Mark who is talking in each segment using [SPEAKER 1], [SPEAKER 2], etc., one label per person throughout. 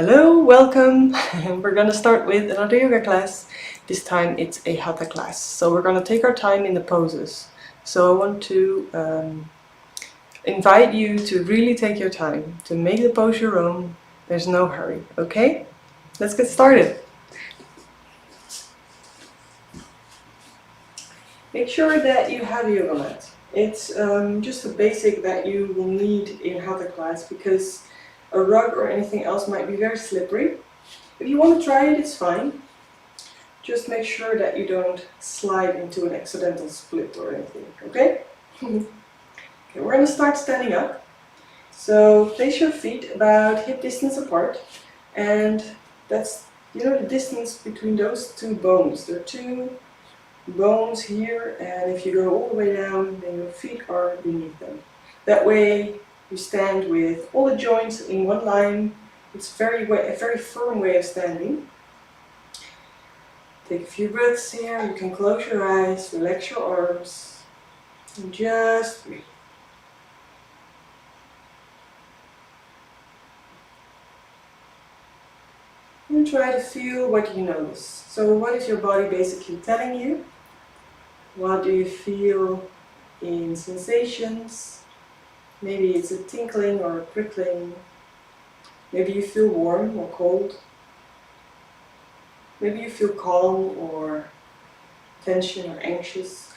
[SPEAKER 1] Hello, welcome! We're gonna start with another yoga class. This time it's a Hatha class. So we're gonna take our time in the poses. So I want to invite you to really take your time, to make the pose your own. There's no hurry, okay? Let's get started. Make sure that you have a yoga mat. It's just a basic that you will need in Hatha class because a rug or anything else might be very slippery. If you want to try it, it's fine. Just make sure that you don't slide into an accidental split or anything, okay? Okay, we're going to start standing up. So place your feet about hip distance apart, and that's, the distance between those two bones. There are two bones here, and if you go all the way down, then your feet are beneath them. That way you stand with all the joints in one line. It's a very firm way of standing. Take a few breaths here. You can close your eyes, relax your arms, and just breathe. And try to feel what you notice. So what is your body basically telling you? What do you feel in sensations? Maybe it's a tinkling or a prickling. Maybe you feel warm or cold. Maybe you feel calm or tension or anxious.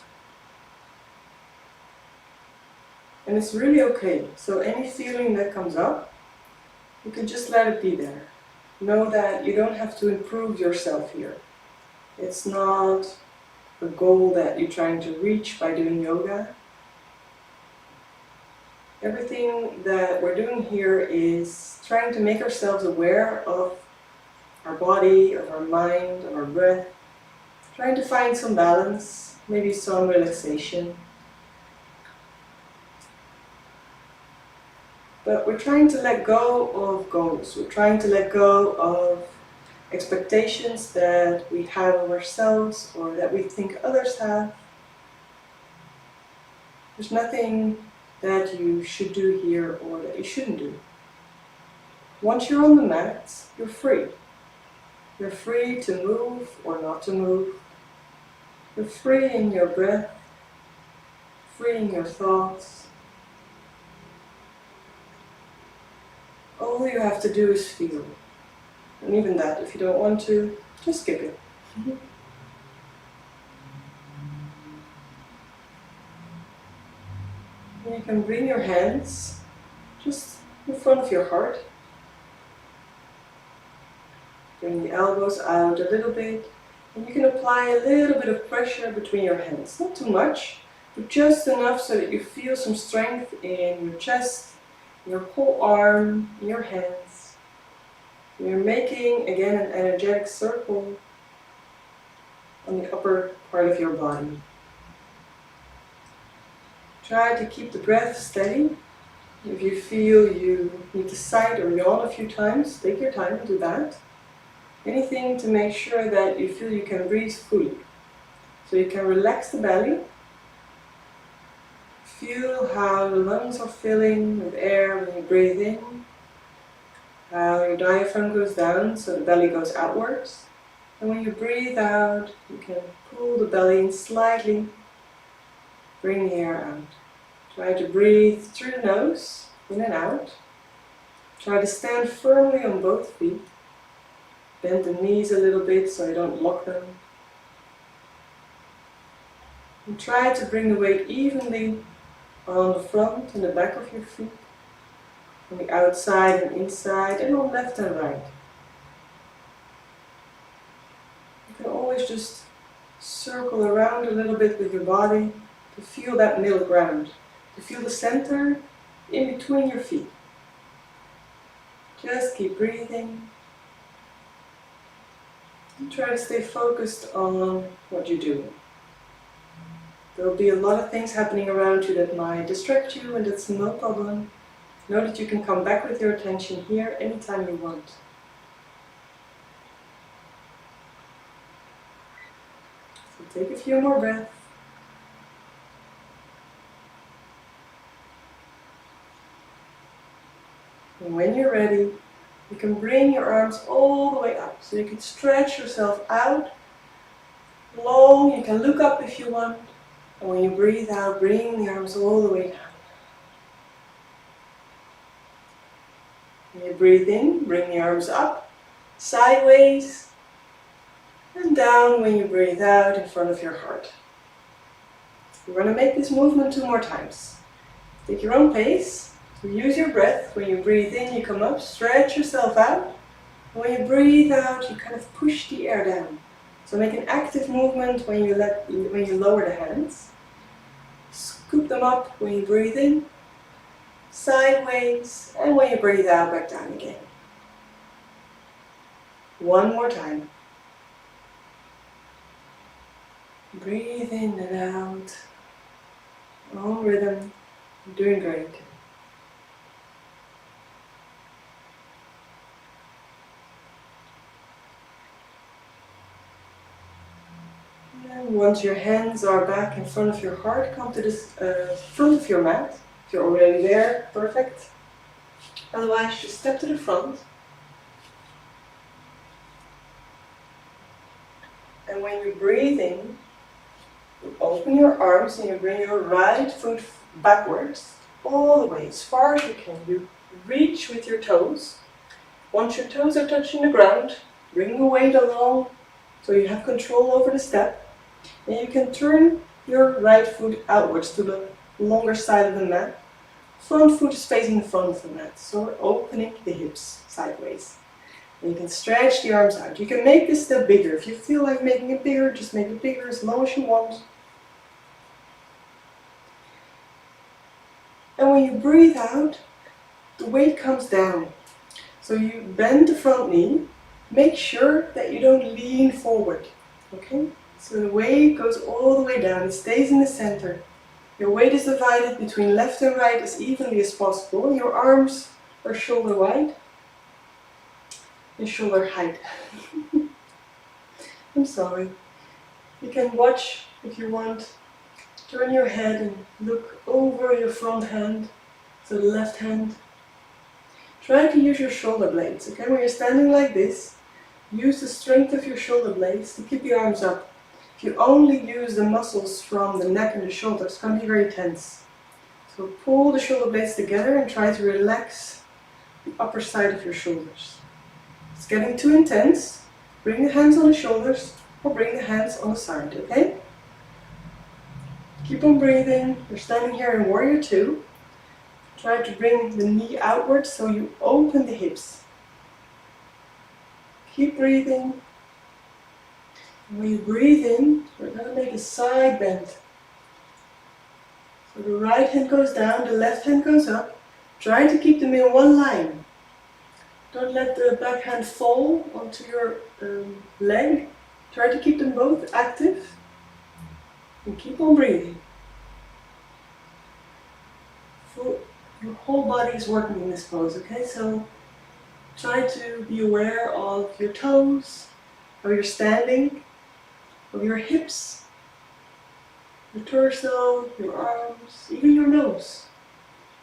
[SPEAKER 1] And it's really okay. So any feeling that comes up, you can just let it be there. Know that you don't have to improve yourself here. It's not a goal that you're trying to reach by doing yoga. Everything that we're doing here is trying to make ourselves aware of our body, of our mind, of our breath. Trying to find some balance, maybe some relaxation. But we're trying to let go of goals. We're trying to let go of expectations that we have of ourselves or that we think others have. There's nothing that you should do here or that you shouldn't do. Once you're on the mat, you're free. You're free to move or not to move. You're free in your breath, free in your thoughts. All you have to do is feel. And even that, if you don't want to, just skip it. And you can bring your hands just in front of your heart. Bring the elbows out a little bit. And you can apply a little bit of pressure between your hands. Not too much, but just enough so that you feel some strength in your chest, your whole arm, in your hands. You're making, again, an energetic circle on the upper part of your body. Try to keep the breath steady. If you feel you need to sigh or yawn a few times, take your time and do that. Anything to make sure that you feel you can breathe fully. So you can relax the belly. Feel how the lungs are filling with air when you breathe in. How your diaphragm goes down, so the belly goes outwards. And when you breathe out, you can pull the belly in slightly. Bring the air out. Try to breathe through the nose, in and out. Try to stand firmly on both feet. Bend the knees a little bit so you don't lock them. And try to bring the weight evenly on the front and the back of your feet, on the outside and inside, and on left and right. You can always just circle around a little bit with your body to feel that middle ground, to feel the center in between your feet. Just keep breathing. And try to stay focused on what you're doing. There will be a lot of things happening around you that might distract you, and that's no problem. Know that you can come back with your attention here anytime you want. So take a few more breaths. And when you're ready, You can bring your arms all the way up. So you can stretch yourself out long. You can look up if you want. And when you breathe out, bring the arms all the way down. When you breathe in, bring the arms up, sideways, and down when you breathe out in front of your heart. We're going to make this movement 2 more times. Take your own pace. So use your breath. When you breathe in, you come up, stretch yourself out. And when you breathe out, you kind of push the air down. So make an active movement when you lower the hands. Scoop them up when you breathe in, sideways, and when you breathe out, back down again. 1 more time. Breathe in and out. Own rhythm. You're doing great. And once your hands are back in front of your heart, come to the front of your mat. If you're already there, perfect. Otherwise, just step to the front. And when you breathe in, you open your arms and you bring your right foot backwards, all the way, as far as you can. You reach with your toes. Once your toes are touching the ground, bring the weight along so you have control over the step. And you can turn your right foot outwards to the longer side of the mat. Front foot is facing the front of the mat, so we're opening the hips sideways. And you can stretch the arms out. You can make this step bigger. If you feel like making it bigger, just make it bigger as long as you want. And when you breathe out, the weight comes down. So you bend the front knee. Make sure that you don't lean forward. Okay? So the weight goes all the way down. It stays in the center. Your weight is divided between left and right as evenly as possible. Your arms are shoulder wide and shoulder height. I'm sorry. You can watch if you want. Turn your head and look over your front hand, so the left hand. Try to use your shoulder blades. Okay, when you're standing like this, use the strength of your shoulder blades to keep your arms up. If you only use the muscles from the neck and the shoulders, it's going to be very tense. So pull the shoulder blades together and try to relax the upper side of your shoulders. If it's getting too intense, bring the hands on the shoulders or bring the hands on the side, okay? Keep on breathing. You're standing here in Warrior 2. Try to bring the knee outwards so you open the hips. Keep breathing. When you breathe in, we're going to make a side bend. So the right hand goes down, the left hand goes up. Try to keep them in one line. Don't let the back hand fall onto your leg. Try to keep them both active. And keep on breathing. Your whole body is working in this pose, okay? So try to be aware of your toes, how you're standing, of your hips, your torso, your arms, even your nose.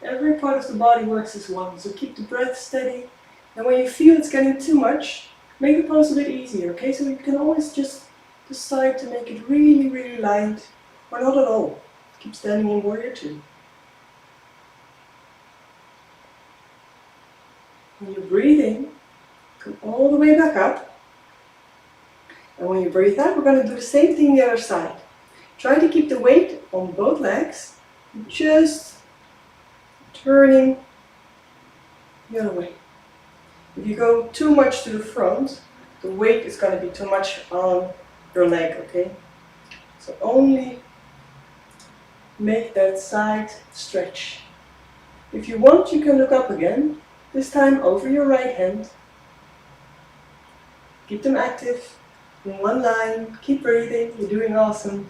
[SPEAKER 1] Every part of the body works as one, so keep the breath steady. And when you feel it's getting too much, make the pose a bit easier, okay? So you can always just decide to make it really, really light, or not at all. Keep standing in Warrior 2. When you breathe in, come all the way back up. And when you breathe out, we're going to do the same thing the other side. Try to keep the weight on both legs, just turning the other way. If you go too much to the front, the weight is going to be too much on your leg, okay? So only make that side stretch. If you want, you can look up again, this time over your right hand. Keep them active. In one line, keep breathing, you're doing awesome.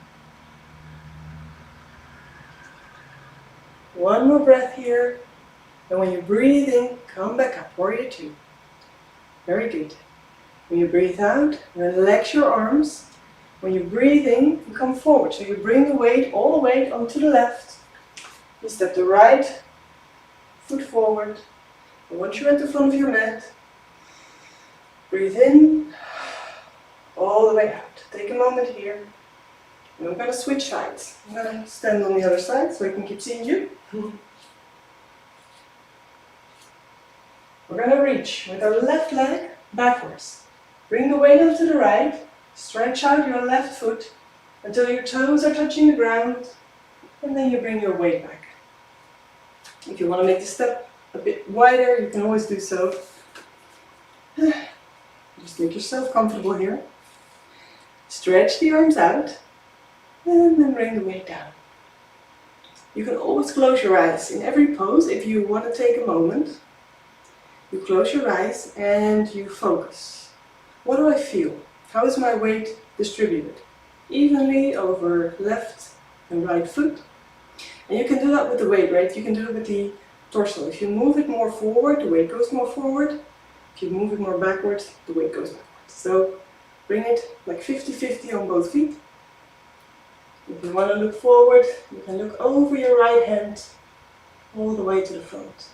[SPEAKER 1] One more breath here, and when you breathe in, come back up, Warrior 2. Very good. When you breathe out, relax your arms. When you breathe in, you come forward, so you bring the weight, all the weight onto the left. You step the right foot forward, and once you're at the front of your mat, Breathe in, all the way out. Take a moment here. And I'm going to switch sides. I'm going to stand on the other side so I can keep seeing you. We're going to reach with our left leg backwards. Bring the weight onto the right. Stretch out your left foot until your toes are touching the ground. And then you bring your weight back. If you want to make the step a bit wider, you can always do so. Just make yourself comfortable here. Stretch the arms out. And then bring the weight down. You can always close your eyes in every pose if you want to take a moment. You close your eyes and you focus. What do I feel? How is my weight distributed? Evenly over left and right foot. And you can do that with the weight, right? You can do it with the torso. If you move it more forward, the weight goes more forward. If you move it more backwards, the weight goes backwards. So bring it like 50-50 on both feet. If you want to look forward, you can look over your right hand all the way to the front.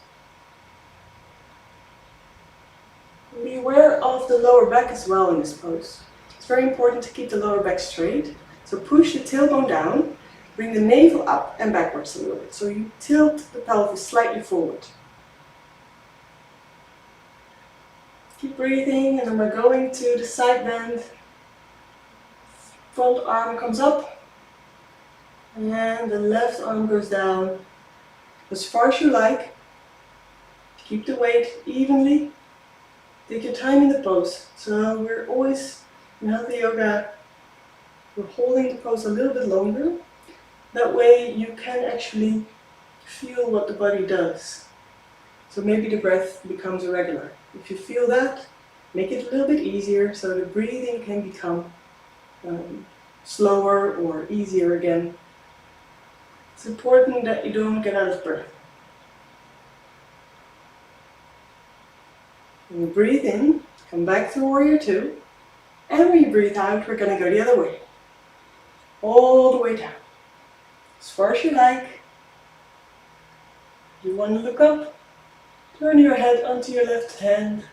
[SPEAKER 1] Be aware of the lower back as well in this pose. It's very important to keep the lower back straight. So push the tailbone down, bring the navel up and backwards a little bit. So you tilt the pelvis slightly forward. Keep breathing, and then we're going to the side bend. Front arm comes up. And the left arm goes down as far as you like. Keep the weight evenly. Take your time in the pose. So we're always in Hatha Yoga, we're holding the pose a little bit longer. That way you can actually feel what the body does. So maybe the breath becomes irregular. If you feel that, make it a little bit easier so the breathing can become slower or easier again. It's important that you don't get out of breath. When you breathe in, come back to Warrior Two. And when you breathe out, we're going to go the other way. All the way down. As far as you like. You want to look up, turn your head onto your left hand,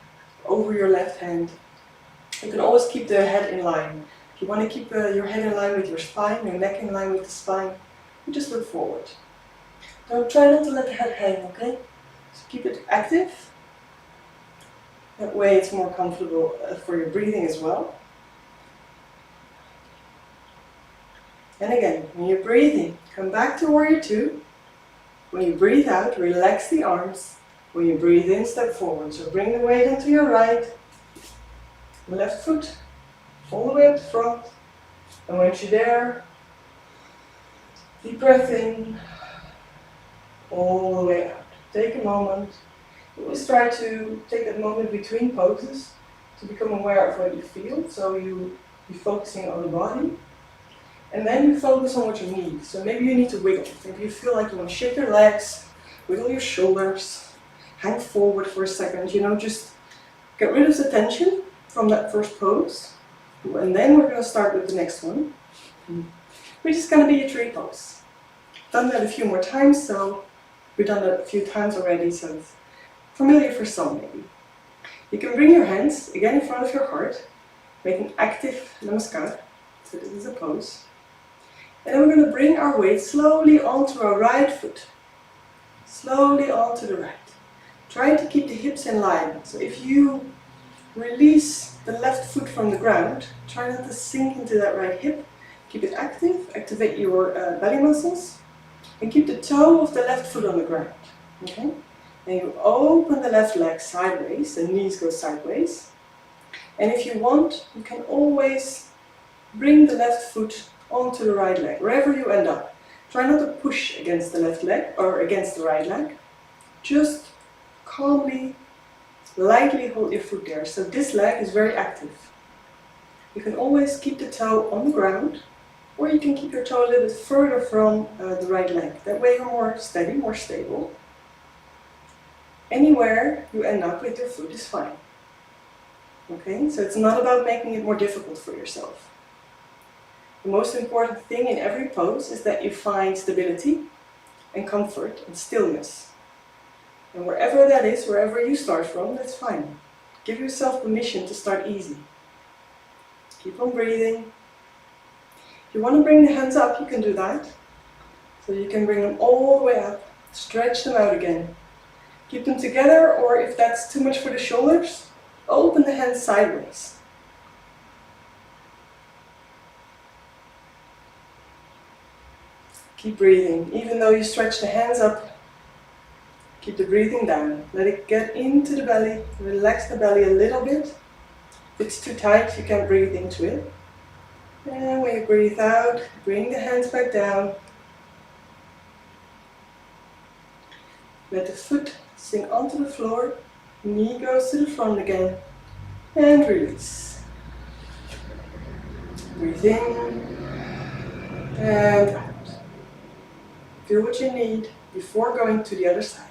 [SPEAKER 1] over your left hand. You can always keep the head in line. If you want to keep your head in line with your spine, your neck in line with the spine, you just look forward. Don't try not to let the head hang, okay? So keep it active. That way it's more comfortable for your breathing as well. And again, when you're breathing, come back to Warrior Two. When you breathe out, relax the arms. When you breathe in, step forward. So bring the weight onto your right, left foot, all the way up the front. And once you're there, deep breath in, all the way out. Take a moment. Always try to take that moment between poses to become aware of what you feel. So you're focusing on the body. And then you focus on what you need. So maybe you need to wiggle. Maybe you feel like you want to shake your legs, wiggle your shoulders, hang forward for a second. Just get rid of the tension from that first pose. And then we're going to start with the next one, which is going to be a tree pose. Done that a few more times, so we've done that a few times already, so it's familiar for some maybe. You can bring your hands again in front of your heart, make an active namaskar. So this is a pose. And then we're going to bring our weight slowly onto our right foot. Slowly onto the right. Try to keep the hips in line. So if you release the left foot from the ground, try not to sink into that right hip. Keep it active, activate your belly muscles. And keep the toe of the left foot on the ground. Okay? Then you open the left leg sideways, the knees go sideways. And if you want, you can always bring the left foot onto the right leg, wherever you end up. Try not to push against the left leg or against the right leg. Just calmly, lightly hold your foot there. So this leg is very active. You can always keep the toe on the ground, or you can keep your toe a little bit further from the right leg. That way you're more steady, more stable. Anywhere you end up with your foot is fine. Okay, so it's not about making it more difficult for yourself. The most important thing in every pose is that you find stability and comfort and stillness. And wherever that is, wherever you start from, that's fine. Give yourself permission to start easy. Keep on breathing. If you want to bring the hands up, you can do that. So you can bring them all the way up, stretch them out again. Keep them together, or if that's too much for the shoulders, open the hands sideways. Keep breathing. Even though you stretch the hands up, keep the breathing down. Let it get into the belly. Relax the belly a little bit. If it's too tight, you can breathe into it. And when you breathe out, bring the hands back down. Let the foot sink onto the floor. Knee goes to the front again. And release. Breathe in. And out. Feel what you need before going to the other side.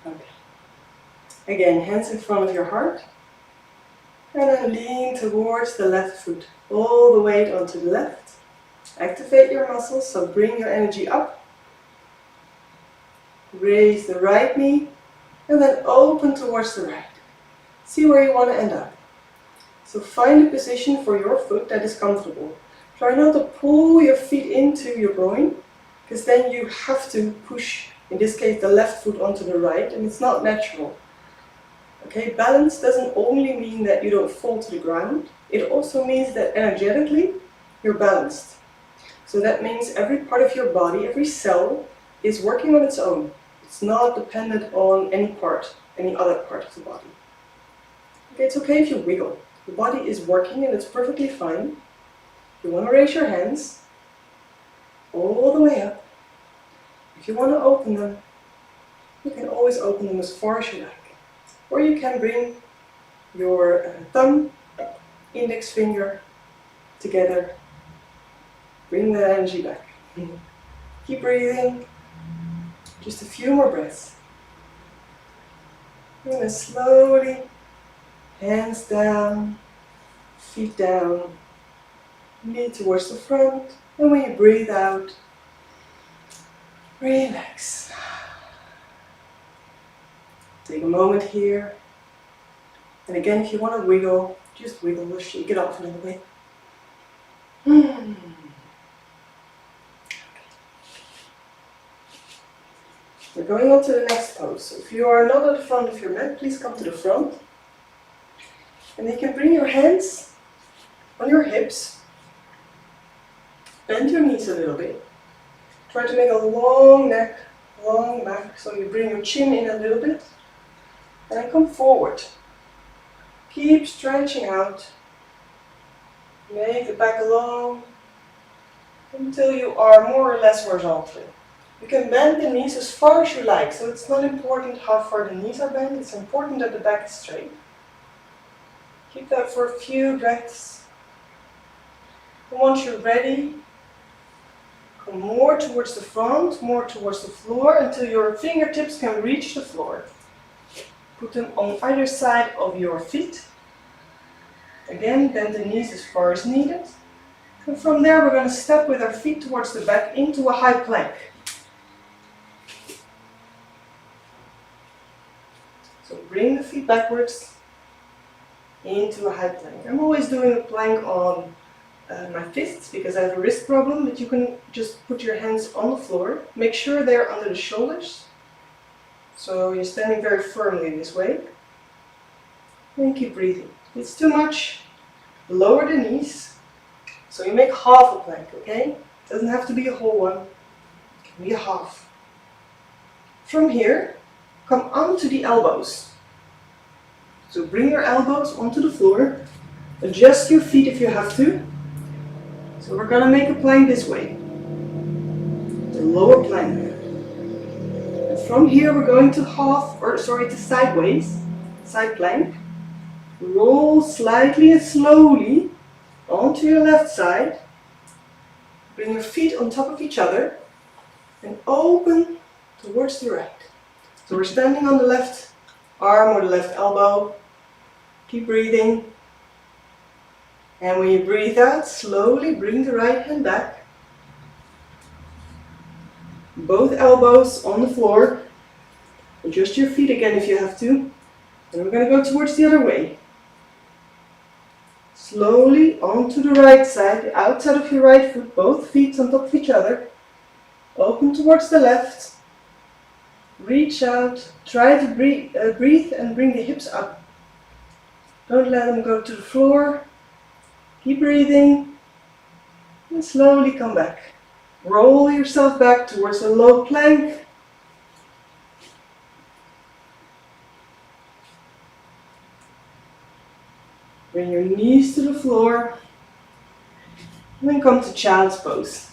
[SPEAKER 1] Okay. Again, hands in front of your heart. And then lean towards the left foot. All the weight onto the left. Activate your muscles, so bring your energy up. Raise the right knee. And then open towards the right. See where you want to end up. So find a position for your foot that is comfortable. Try not to pull your feet into your groin, because then you have to push, in this case, the left foot onto the right, and it's not natural. Okay, balance doesn't only mean that you don't fall to the ground, it also means that energetically you're balanced. So that means every part of your body, every cell, is working on its own. It's not dependent on any other part of the body. Okay, it's okay if you wiggle. The body is working and it's perfectly fine. If you want to raise your hands all the way up, if you want to open them, you can always open them as far as you like. Or you can bring your thumb, index finger together. Bring the energy back. Keep breathing. Just a few more breaths. And then slowly, hands down, feet down, knee towards the front, and when you breathe out, relax. Take a moment here, and again if you want to wiggle, just wiggle or shake it off a little bit. We're going on to the next pose. So if you are not at the front of your mat, please come to the front. And you can bring your hands on your hips, bend your knees a little bit. Try to make a long neck, long back, so you bring your chin in a little bit. And then come forward. Keep stretching out. Make the back long until you are more or less horizontal. You can bend the knees as far as you like, so it's not important how far the knees are bent, it's important that the back is straight. Keep that for a few breaths. And once you're ready, come more towards the front, more towards the floor, until your fingertips can reach the floor. Put them on either side of your feet. Again, bend the knees as far as needed. And from there we're going to step with our feet towards the back into a high plank. So bring the feet backwards into a high plank. I'm always doing a plank on my fists because I have a wrist problem, but you can just put your hands on the floor. Make sure they're under the shoulders. So you're standing very firmly this way. And keep breathing. If it's too much, lower the knees. So you make half a plank, okay? It doesn't have to be a whole one. It can be a half. From here, come onto the elbows. So bring your elbows onto the floor. Adjust your feet if you have to. So we're going to make a plank this way. The lower plank. And from here we're going to sideways, side plank. Roll slightly and slowly onto your left side. Bring your feet on top of each other and open towards the right. So we're standing on the left arm or the left elbow. Keep breathing. And when you breathe out, slowly bring the right hand back. Both elbows on the floor. Adjust your feet again if you have to. And we're going to go towards the other way. Slowly onto the right side, the outside of your right foot, both feet on top of each other. Open towards the left. Reach out. Try to breathe and bring the hips up. Don't let them go to the floor. Keep breathing. And slowly come back. Roll yourself back towards a low plank. Bring your knees to the floor. And then come to child's pose.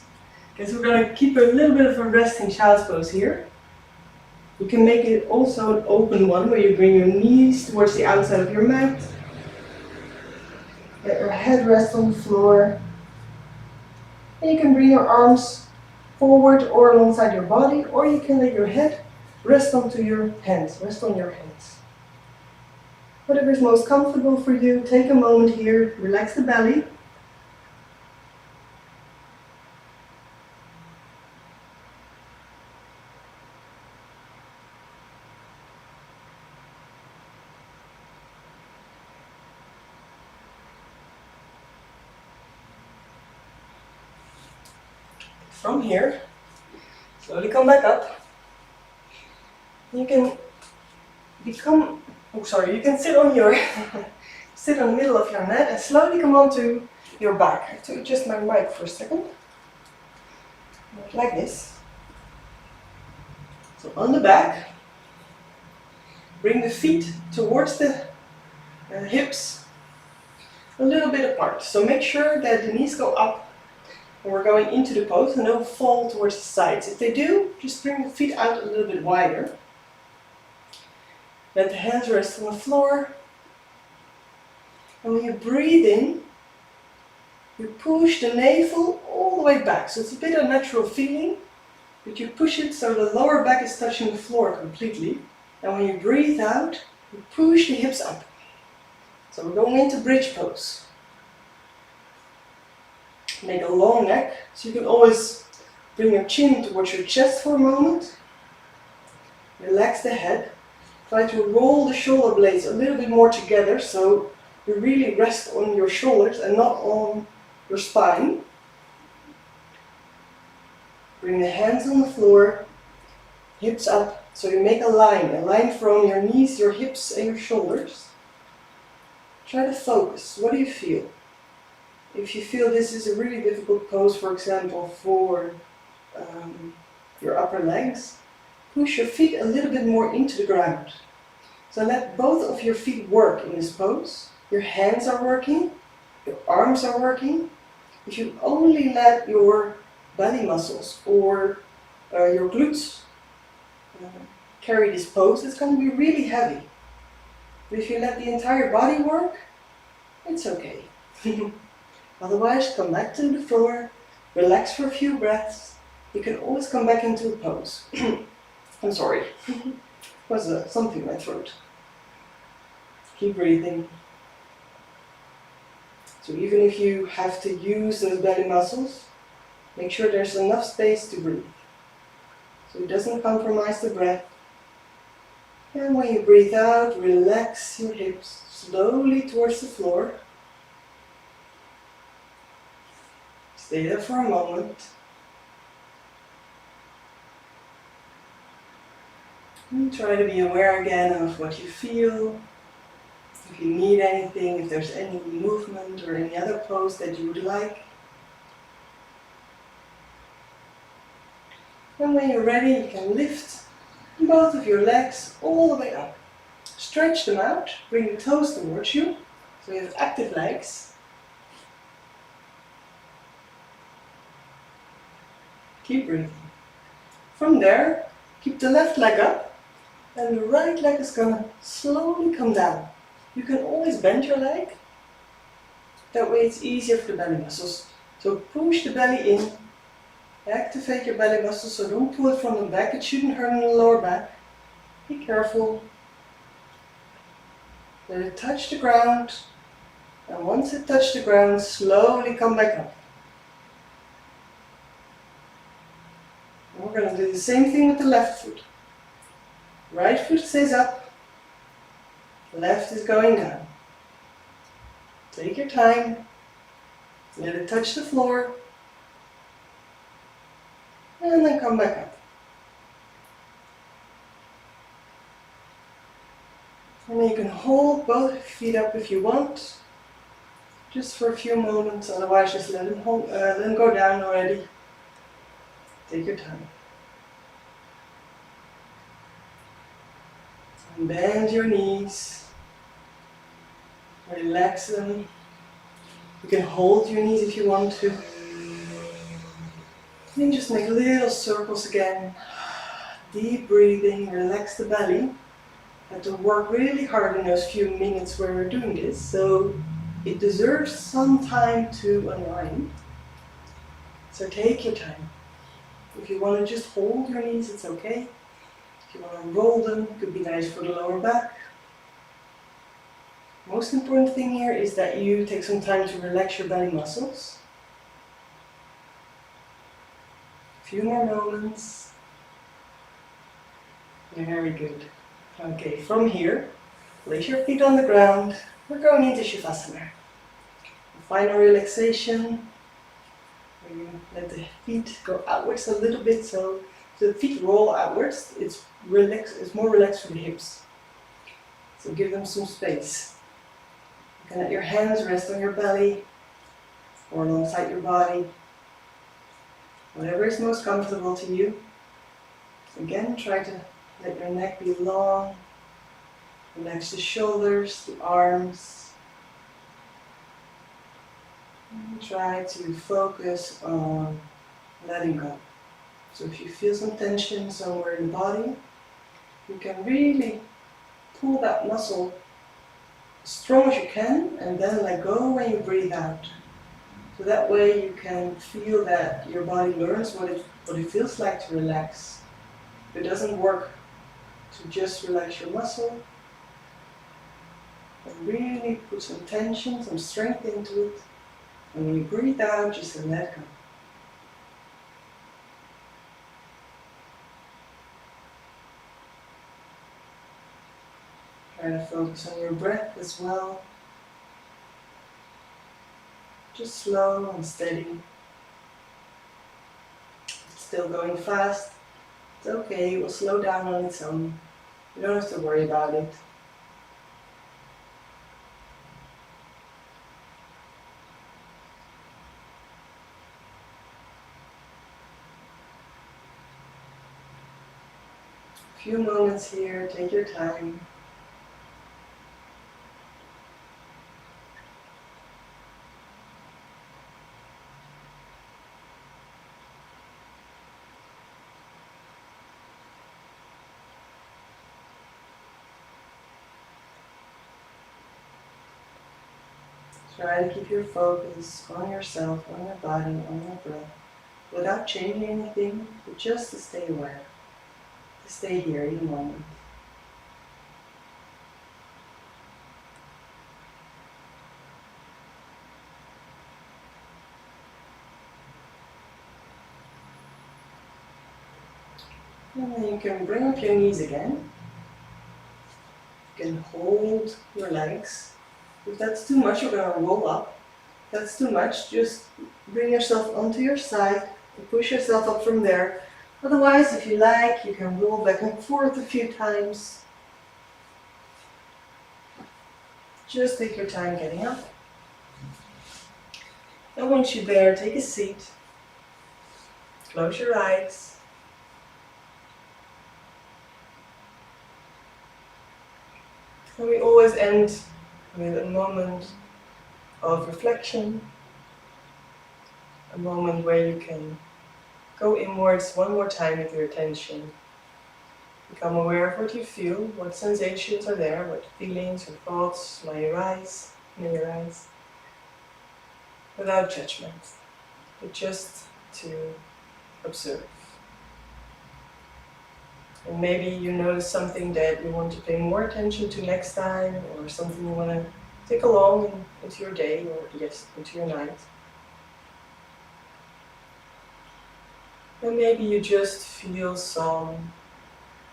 [SPEAKER 1] Okay, so we're going to keep a little bit of a resting child's pose here. You can make it also an open one where you bring your knees towards the outside of your mat. Let your head rest on the floor. And you can bring your arms forward or alongside your body, or you can let your head rest onto your hands, rest on your hands. Whatever is most comfortable for you, take a moment here, relax the belly. From here, slowly come back up. You can you can sit on your sit on the middle of your mat and slowly come onto your back. I have to adjust my mic for a second. Like this. So on the back, bring the feet towards the hips a little bit apart. So make sure that the knees go up when we're going into the pose and don't fall towards the sides. If they do, just bring the feet out a little bit wider. Let the hands rest on the floor. And when you breathe in, you push the navel all the way back. So it's a bit unnatural feeling, but you push it so the lower back is touching the floor completely. And when you breathe out, you push the hips up. So we're going into bridge pose. Make a long neck, so you can always bring your chin towards your chest for a moment. Relax the head. Try to roll the shoulder blades a little bit more together so you really rest on your shoulders and not on your spine. Bring the hands on the floor, hips up, so you make a line from your knees, your hips and your shoulders. Try to focus. What do you feel? If you feel this is a really difficult pose, for example, for your upper legs, push your feet a little bit more into the ground. So let both of your feet work in this pose. Your hands are working, your arms are working. If you only let your belly muscles or your glutes carry this pose, it's going to be really heavy. But if you let the entire body work, it's okay. Otherwise, come back to the floor, relax for a few breaths. You can always come back into a pose. I'm sorry, it was something in my throat. Keep breathing. So even if you have to use those belly muscles, make sure there's enough space to breathe. So it doesn't compromise the breath. And when you breathe out, relax your hips slowly towards the floor. Stay there for a moment. And try to be aware again of what you feel. If you need anything, if there's any movement or any other pose that you would like. And when you're ready, you can lift both of your legs all the way up. Stretch them out, bring the toes towards you, so you have active legs. Keep breathing. From there, keep the left leg up, and the right leg is going to slowly come down. You can always bend your leg, that way it's easier for the belly muscles. So push the belly in, activate your belly muscles, so don't pull it from the back, it shouldn't hurt in the lower back. Be careful. Let it touch the ground, and once it touches the ground, slowly come back up. And we're going to do the same thing with the left foot. Right foot stays up, left is going down. Take your time, let it touch the floor, and then come back up. And you can hold both feet up if you want, just for a few moments, otherwise just let them go down already. Take your time. And bend your knees, relax them. You can hold your knees if you want to. Then just make little circles again. Deep breathing, relax the belly. Have to work really hard in those few minutes where we're doing this, so it deserves some time to unwind. So take your time. If you want to just hold your knees, it's okay. If you want to roll them, it could be nice for the lower back. Most important thing here is that you take some time to relax your belly muscles. A few more moments. Very good. Okay, from here, place your feet on the ground. We're going into Shavasana. Final relaxation, where you let the feet go outwards a little bit, so the feet roll outwards. It's more relaxed for the hips. So give them some space. You can let your hands rest on your belly or alongside your body. Whatever is most comfortable to you. Again, try to let your neck be long. Relax the shoulders, the arms. And try to focus on letting go. So if you feel some tension somewhere in the body, you can really pull that muscle as strong as you can and then let go when you breathe out. So that way you can feel that your body learns what it feels like to relax. It doesn't work to just relax your muscle, and really put some tension, some strength into it. And when you breathe out, just let go. Try to focus on your breath as well. Just slow and steady. It's still going fast. It's okay, it will slow down on its own. You don't have to worry about it. A few moments here, take your time. Try to keep your focus on yourself, on your body, on your breath, without changing anything, but just to stay aware, to stay here in the moment. And then you can bring up your knees again. You can hold your legs. If that's too much, you're going to roll up. If that's too much, just bring yourself onto your side and push yourself up from there. Otherwise, if you like, you can roll back and forth a few times. Just take your time getting up. And once you're there, take a seat. Close your eyes. And we always end with a moment of reflection, a moment where you can go inwards one more time with your attention. Become aware of what you feel, what sensations are there, what feelings or thoughts may arise in your eyes, without judgment, but just to observe. And maybe you notice something that you want to pay more attention to next time, or something you want to take along into your day, or yes, into your night. And maybe you just feel some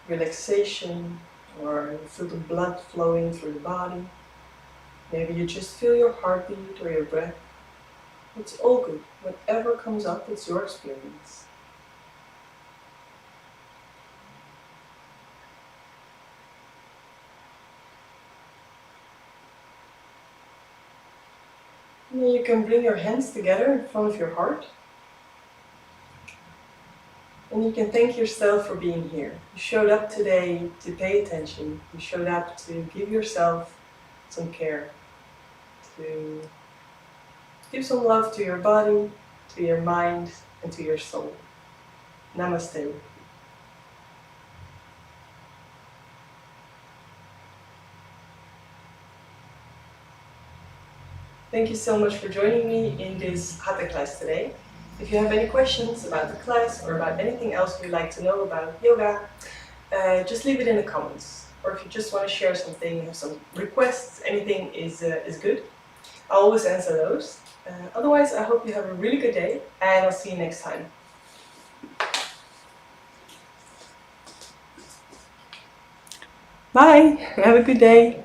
[SPEAKER 1] relaxation, or you feel the blood flowing through the body. Maybe you just feel your heartbeat or your breath. It's all good. Whatever comes up, it's your experience. And then you can bring your hands together in front of your heart. And you can thank yourself for being here. You showed up today to pay attention. You showed up to give yourself some care. To give some love to your body, to your mind, and to your soul. Namaste. Thank you so much for joining me in this Hatha class today. If you have any questions about the class or about anything else you'd like to know about yoga, just leave it in the comments. Or if you just want to share something, have some requests, anything is good. I'll always answer those. Otherwise, I hope you have a really good day, and I'll see you next time. Bye! Have a good day!